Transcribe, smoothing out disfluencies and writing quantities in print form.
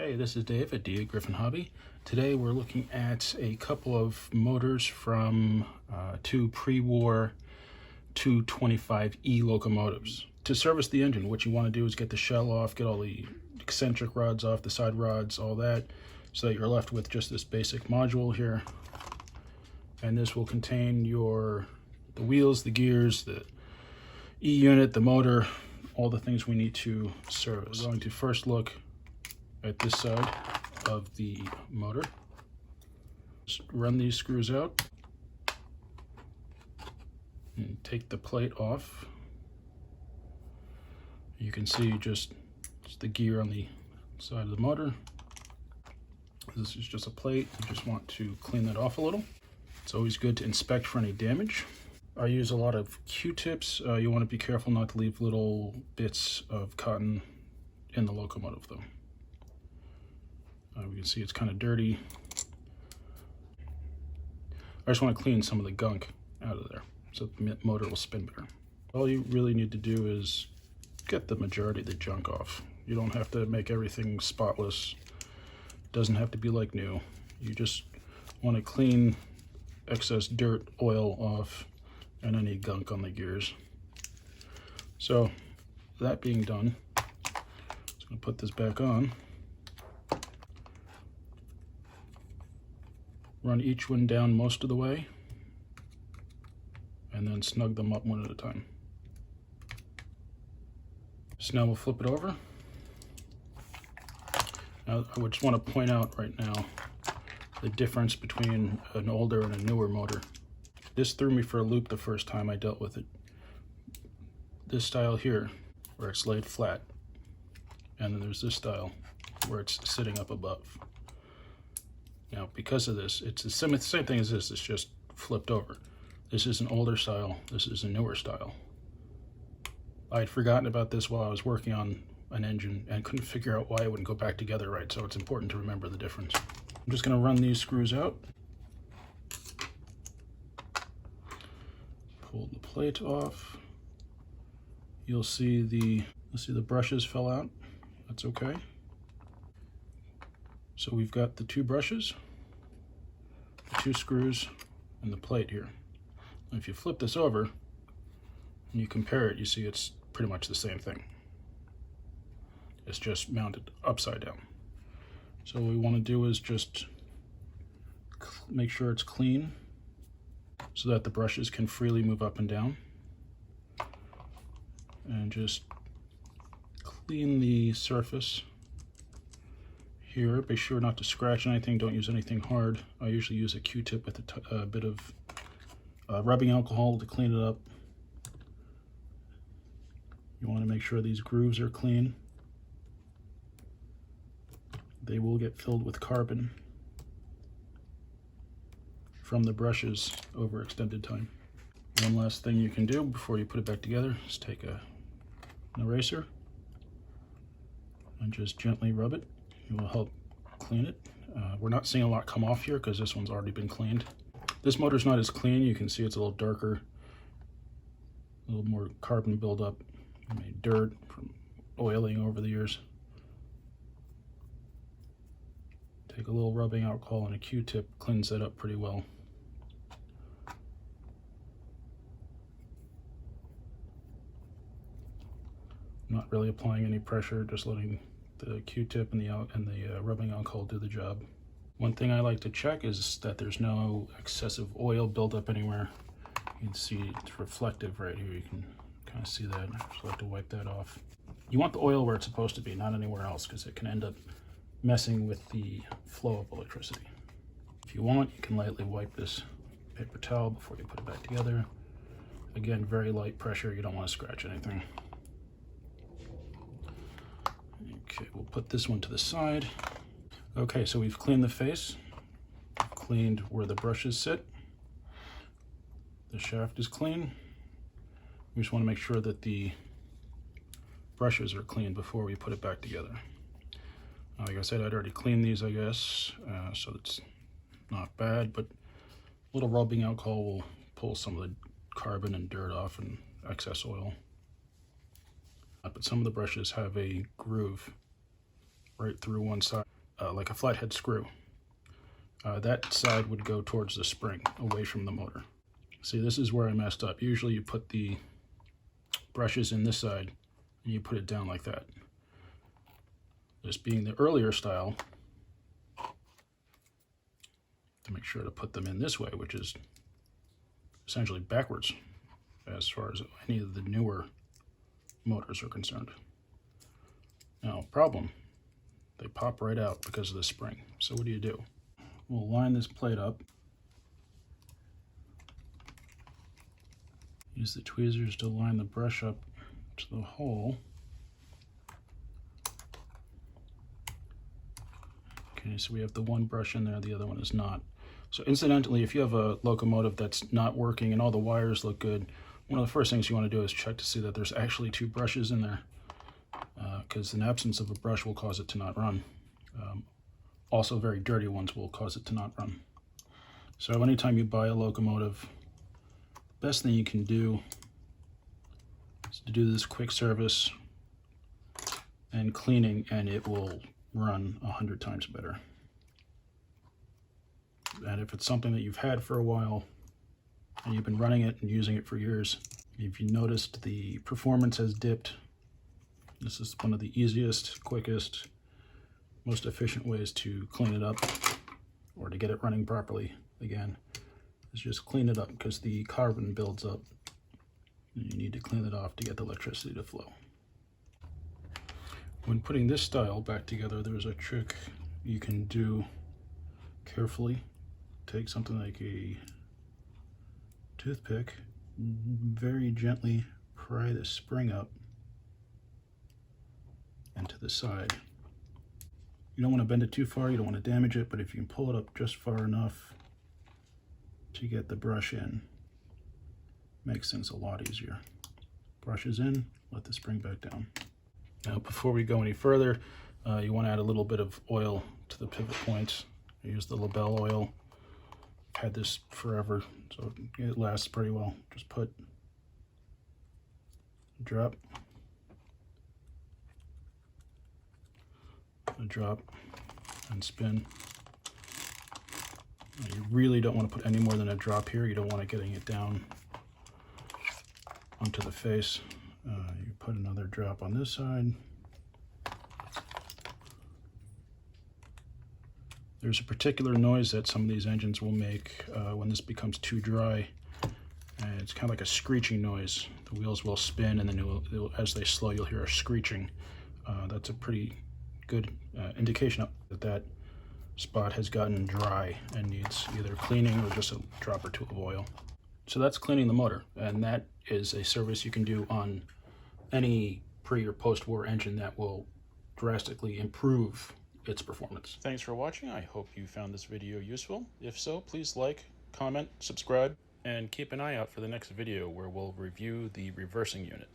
Hey, this is Dave at D. Griffin Hobby. Today we're looking at a couple of motors from two pre-war 225E locomotives. To service the engine, what you want to do is get the shell off, get all the eccentric rods off, the side rods, all that, so that you're left with just this basic module here. And this will contain the wheels, the gears, the E-unit, the motor, all the things we need to service. We're going to first look at this side of the motor. Just run these screws out and take the plate off. You can see just the gear on the side of the motor. This is just a plate. You just want to clean that off a little. It's always good to inspect for any damage. I use a lot of Q-tips. You want to be careful not to leave little bits of cotton in the locomotive though. We can see it's kind of dirty. I just want to clean some of the gunk out of there so the motor will spin better. All you really need to do is get the majority of the junk off. You don't have to make everything spotless. It doesn't have to be like new. You just want to clean excess dirt, oil off, and any gunk on the gears. So that being done, I'm just going to put this back on. Run each one down most of the way, and then snug them up one at a time. So now we'll flip it over. Now I would just want to point out right now the difference between an older and a newer motor. This threw me for a loop the first time I dealt with it. This style here, where it's laid flat, and then there's this style where it's sitting up above. Now, because of this, it's the same thing as this, it's just flipped over. This is an older style, this is a newer style. I had forgotten about this while I was working on an engine and couldn't figure out why it wouldn't go back together right, so it's important to remember the difference. I'm just going to run these screws out. Pull the plate off. You'll see the brushes fell out. That's okay. So we've got the two brushes, the two screws, and the plate here. And if you flip this over and you compare it, you see it's pretty much the same thing. It's just mounted upside down. So what we want to do is just make sure it's clean so that the brushes can freely move up and down. And just clean the surface here. Be sure not to scratch anything. Don't use anything hard. I usually use a Q-tip with a bit of rubbing alcohol to clean it up. You want to make sure these grooves are clean. They will get filled with carbon from the brushes over extended time. One last thing you can do before you put it back together is take an eraser and just gently rub it. It will help clean it. We're not seeing a lot come off here because this one's already been cleaned. This motor's not as clean. You can see it's a little darker, a little more carbon buildup, maybe dirt from oiling over the years. Take a little rubbing alcohol and a Q-tip, cleans that up pretty well. Not really applying any pressure, just letting the Q-tip and the rubbing alcohol do the job. One thing I like to check is that there's no excessive oil buildup anywhere. You can see it's reflective right here. You can kind of see that. I just like to wipe that off. You want the oil where it's supposed to be, not anywhere else, because it can end up messing with the flow of electricity. If you want, you can lightly wipe this paper towel before you put it back together. Again, very light pressure. You don't want to scratch anything. Okay, we'll put this one to the side. Okay, so we've cleaned the face, cleaned where the brushes sit. The shaft is clean. We just want to make sure that the brushes are clean before we put it back together. Like I said, I'd already cleaned these, I guess, so it's not bad, but a little rubbing alcohol will pull some of the carbon and dirt off and excess oil. But some of the brushes have a groove right through one side. like a flathead screw. That side would go towards the spring, away from the motor. See, this is where I messed up. Usually you put the brushes in this side and you put it down like that. This being the earlier style, to make sure to put them in this way, which is essentially backwards as far as any of the newer motors are concerned. Now, problem, they pop right out because of the spring. So what do? We'll line this plate up. Use the tweezers to line the brush up to the hole. Okay, so we have the one brush in there, the other one is not. So incidentally, if you have a locomotive that's not working and all the wires look good, one of the first things you want to do is check to see that there's actually two brushes in there, because an absence of a brush will cause it to not run. Also, very dirty ones will cause it to not run. So anytime you buy a locomotive, the best thing you can do is to do this quick service and cleaning, and it will run 100 times better. And if it's something that you've had for a while and you've been running it and using it for years, if you noticed the performance has dipped, this is one of the easiest, quickest, most efficient ways to clean it up or to get it running properly again, is just clean it up, because the carbon builds up and you need to clean it off to get the electricity to flow. When putting this style back together, there's a trick you can do carefully. Take something like a toothpick, very gently pry the spring up and to the side. You don't want to bend it too far, you don't want to damage it, but if you can pull it up just far enough to get the brush in, makes things a lot easier. Brush is in, let the spring back down. Now, before we go any further, you want to add a little bit of oil to the pivot points. I use the Labelle oil. I've had this forever, so it lasts pretty well. Just put a drop, and spin. You really don't want to put any more than a drop here. You don't want it getting it down onto the face. You put another drop on this side. There's a particular noise that some of these engines will make when this becomes too dry. It's kind of like a screeching noise. The wheels will spin, and then as they slow, you'll hear a screeching. That's a pretty good indication that that spot has gotten dry and needs either cleaning or just a drop or two of oil. So that's cleaning the motor, and that is a service you can do on any pre or post-war engine that will drastically improve its performance. Thanks for watching. I hope you found this video useful. If so, please like, comment, subscribe, and keep an eye out for the next video where we'll review the reversing unit.